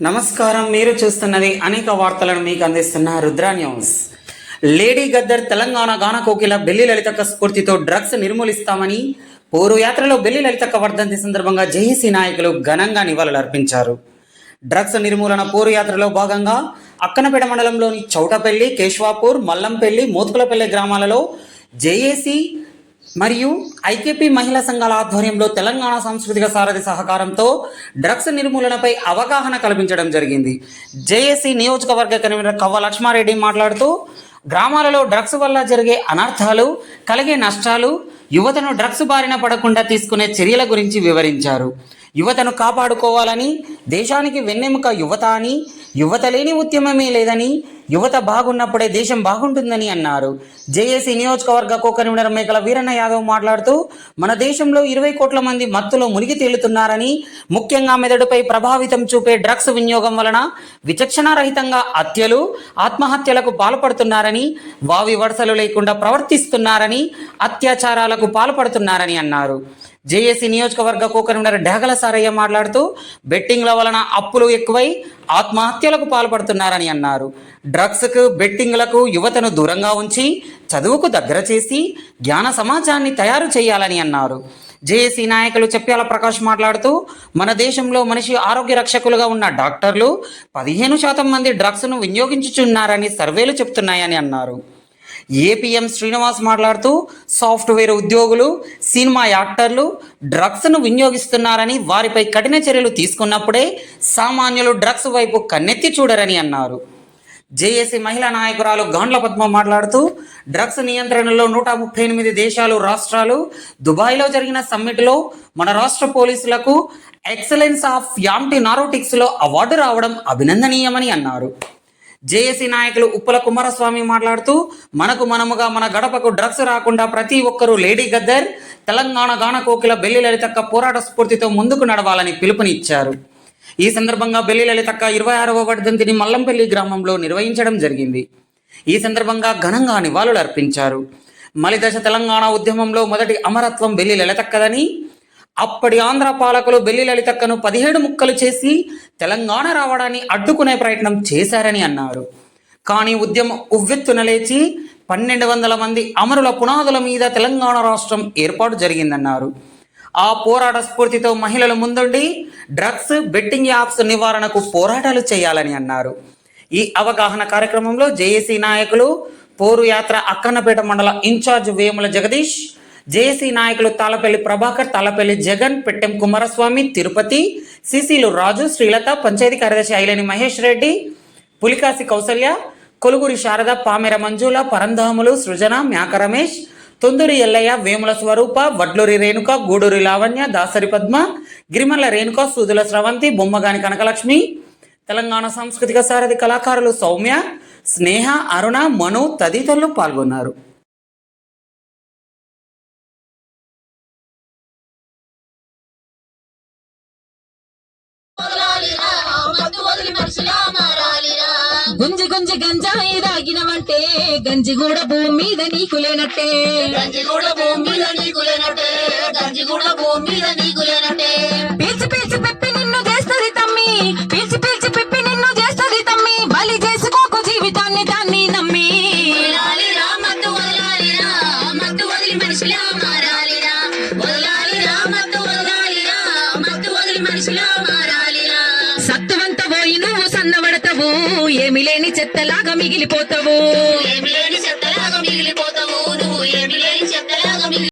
నమస్కారం. మీరు చూస్తున్నది అనేక వార్తలను మీకు అందిస్తున్న రుద్ర న్యూస్. లేడీ గద్దర్ తెలంగాణ గాన కోకిల బెల్లి లలితక్క స్ఫూర్తితో డ్రగ్స్ నిర్మూలిస్తామని పోరు యాత్రలో బెల్లి లలితక్క వర్ధంతి సందర్భంగా జేఏసీ నాయకులు ఘనంగా నివాళులర్పించారు. డ్రగ్స్ నిర్మూలన పోరు యాత్రలో భాగంగా అక్కనపేట మండలంలోని చౌటపల్లి, కేశవాపూర్, మల్లంపల్లి, మోత్కులపల్లి గ్రామాలలో జేఏసీ మరియు ఐకేపీ మహిళా సంఘాల ఆధ్వర్యంలో తెలంగాణ సాంస్కృతిక సారథి సహకారంతో డ్రగ్స్ నిర్మూలనపై అవగాహన కల్పించడం జరిగింది. జేఏసీ నియోజకవర్గ కన్వీనర్ కవ్వ లక్ష్మారెడ్డి మాట్లాడుతూ గ్రామాలలో డ్రగ్స్ వల్ల జరిగే అనర్థాలు, కలిగే నష్టాలు, యువతను డ్రగ్స్ బారిన పడకుండా తీసుకునే చర్యల గురించి వివరించారు. యువతను కాపాడుకోవాలని, దేశానికి వెన్నెముక యువత అని, యువత లేని ఉద్యమమే లేదని, యువత బాగున్నప్పుడే దేశం బాగుంటుందని అన్నారు. జేఏసీ నియోజకవర్గ కన్వీనర్ మేకల వీరన్న యాదవ్ మాట్లాడుతూ మన దేశంలో 20 కోట్ల మంది మత్తులో మునిగి తేలుతున్నారని, ముఖ్యంగా మెదడుపై ప్రభావితం చూపే డ్రగ్స్ వినియోగం వలన విచక్షణారహితంగా హత్యలు, ఆత్మహత్యలకు పాల్పడుతున్నారని, వావి వరుసలు లేకుండా ప్రవర్తిస్తున్నారని, అత్యాచారాలకు పాల్పడుతున్నారని అన్నారు. జేఏసీ నియోజకవర్గ కన్వీనర్ ఢేగల సారయ్య మాట్లాడుతూ బెట్టింగ్ల వలన అప్పులు ఎక్కువై ఆత్మహత్యలకు పాల్పడుతున్నారని అన్నారు. డ్రగ్స్కు, బెట్టింగ్లకు యువతను దూరంగా ఉంచి చదువుకు దగ్గర చేసి జ్ఞాన సమాజాన్ని తయారు చేయాలని అన్నారు. జేఏసీ నాయకులు చెప్పాల ప్రకాష్ మాట్లాడుతూ మన దేశంలో మనిషి ఆరోగ్య రక్షకులుగా ఉన్న డాక్టర్లు 15% మంది డ్రగ్స్ను వినియోగించుచున్నారని సర్వేలు చెప్తున్నాయని అన్నారు. ఏపీఎం శ్రీనివాస్ మాట్లాడుతూ సాఫ్ట్వేర్ ఉద్యోగులు, సినిమా యాక్టర్లు డ్రగ్స్ను వినియోగిస్తున్నారని, వారిపై కఠిన చర్యలు తీసుకున్నప్పుడే సామాన్యులు డ్రగ్స్ వైపు కన్నెత్తి చూడరని అన్నారు. జేఏసీ మహిళా నాయకురాలు గాండ్ల పద్మ మాట్లాడుతూ డ్రగ్స్ నియంత్రణలో 138 దేశాలు, రాష్ట్రాలు దుబాయ్లో జరిగిన సమ్మిట్లో మన రాష్ట్ర పోలీసులకు ఎక్సలెన్స్ ఆఫ్ యాంటీ నారోటిక్స్లో అవార్డు రావడం అభినందనీయమని అన్నారు. జేఏసీ నాయకులు ఉప్పల కుమారస్వామి మాట్లాడుతూ మనకు మనముగా మన గడపకు డ్రగ్స్ రాకుండా ప్రతి ఒక్కరూ లేడీ గద్దర్, తెలంగాణ గాన కోకిల బెల్లి లలితక్క పోరాట స్ఫూర్తితో ముందుకు నడవాలని పిలుపునిచ్చారు. ఈ సందర్భంగా బెల్లి లలితక్క 26వ వర్ధంతిని మల్లంపల్లి గ్రామంలో నిర్వహించడం జరిగింది. ఈ సందర్భంగా ఘనంగా నివాళులు అర్పించారు. మలిదశ తెలంగాణ ఉద్యమంలో మొదటి అమరత్వం బెల్లి లలితక్కదని, అప్పటి ఆంధ్ర పాలకులు బెల్లి లలితక్కను 17 ముక్కలు చేసి తెలంగాణ రావడాన్ని అడ్డుకునే ప్రయత్నం చేశారని అన్నారు. కానీ ఉద్యమం ఉవ్వెత్తున లేచి 1200 మంది అమరుల పునాదుల మీద తెలంగాణ రాష్ట్రం ఏర్పాటు జరిగిందన్నారు. ఆ పోరాట స్ఫూర్తితో మహిళలు ముందుండి డ్రగ్స్, బెట్టింగ్ యాప్స్ నివారణకు పోరాటాలు చేయాలని అన్నారు. ఈ అవగాహన కార్యక్రమంలో జేఏసీ నాయకులు, పోరు యాత్ర అక్కన్నపేట మండల ఇన్ఛార్జ్ వేముల జగదీష్, జేఏసీ నాయకులు తాళపల్లి ప్రభాకర్, తాళపల్లి జగన్, పెట్టెం కుమారస్వామి, తిరుపతి, సిసిలు రాజు, శ్రీలత, పంచాయతీ కార్యదర్శి ఐలేని మహేష్ రెడ్డి, పులికాసి కౌసల్య, కొలుగురి శారద, పామెర మంజుల, పరంధాములు, సృజన, మేక రమేష్, తొందూరి ఎల్లయ్య, వేముల స్వరూప, వడ్లూరి రేణుక, గూడూరి లావణ్య, దాసరి పద్మ, గిరిమల్ల రేణుక, సూదుల స్రవంతి, బొమ్మగాని కనకలక్ష్మి, తెలంగాణ సాంస్కృతిక సారథి కళాకారులు సౌమ్య, స్నేహ, అరుణ, మను తదితరులు పాల్గొన్నారు. గుంజి గుంజి గంజాయి దాగినవంటే గంజి కూడా భూమి మీద నీకు లేనట్టే, గంజి కూడా భూమి మీద నీకు లేనట్టే, గంజి కూడా భూమి మీద నీకు లేనట్టే. పీల్చి పీల్చి పిప్పి నిన్ను చేస్తది తమ్మి, పీల్చి పీల్చి పిప్పి నిన్ను చేస్తది తమ్మి, బలి చేసుకోకు జీవితాన్ని దాన్ని నమ్మి. వదలాలిరా మత్తు, వదలాలిరా మత్తు, వదిలి మనిషిలా మారాలిరా, వదలాలిరా మత్తు, వదలాలిరా మత్తు, వదిలి మనిషిలా మారాలిరా. సత్తువంత పోయి నువ్వు సన్నబడతావు, ఏమి లేని చెత్తలాగా మిగిలిపోతావు, ఏమి లేని చెత్తలాగా మిగిలిపోతావు, నువ్వు ఏమి లేని